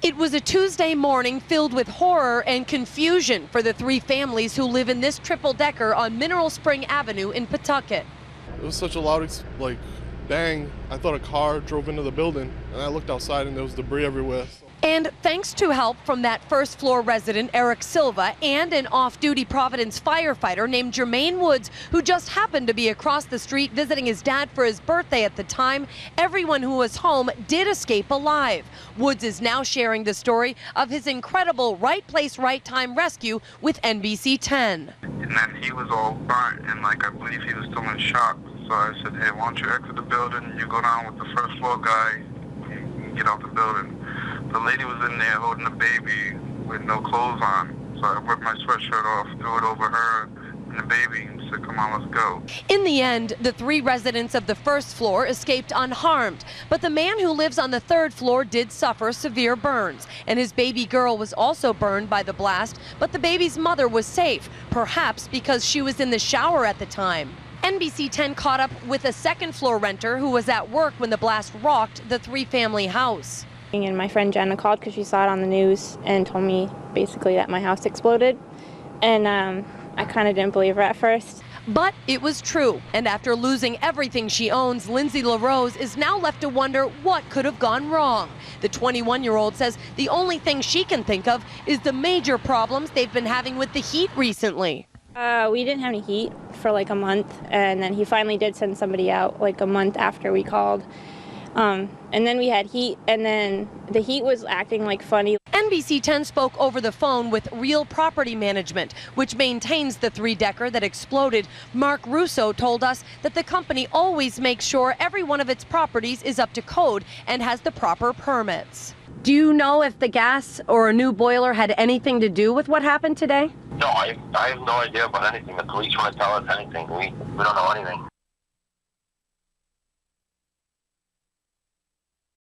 It was a Tuesday morning filled with horror and confusion for the three families who live in this triple-decker on Mineral Spring Avenue in Pawtucket. It was such a loud, bang. I thought a car drove into the building, and I looked outside and there was debris everywhere. And thanks to help from that first-floor resident, Eric Silva, and an off-duty Providence firefighter named Jermaine Woods, who just happened to be across the street visiting his dad for his birthday at the time, everyone who was home did escape alive. Woods is now sharing the story of his incredible right place, right time rescue with NBC 10. And then he was all burnt, and I believe he was still in shock. So I said, hey, why don't you exit the building? You go down with the first floor guy and get out the building. The lady was in there holding a baby with no clothes on. So I ripped my sweatshirt off, threw it over her and the baby, and said, come on, let's go. In the end, the three residents of the first floor escaped unharmed. But the man who lives on the third floor did suffer severe burns. And his baby girl was also burned by the blast. But the baby's mother was safe, perhaps because she was in the shower at the time. NBC 10 caught up with a second-floor renter who was at work when the blast rocked the three-family house. And my friend Jenna called because she saw it on the news and told me basically that my house exploded. And I kind of didn't believe her at first. But it was true. And after losing everything she owns, Lindsay LaRose is now left to wonder what could have gone wrong. The 21-year-old says the only thing she can think of is the major problems they've been having with the heat recently. We didn't have any heat for a month, and then he finally did send somebody out a month after we called. And then we had heat, and then the heat was acting funny. NBC 10 spoke over the phone with Real Property Management, which maintains the three-decker that exploded. Mark Russo told us that the company always makes sure every one of its properties is up to code and has the proper permits. Do you know if the gas or a new boiler had anything to do with what happened today? No, I have no idea about anything. The police want to tell us anything. We don't know anything.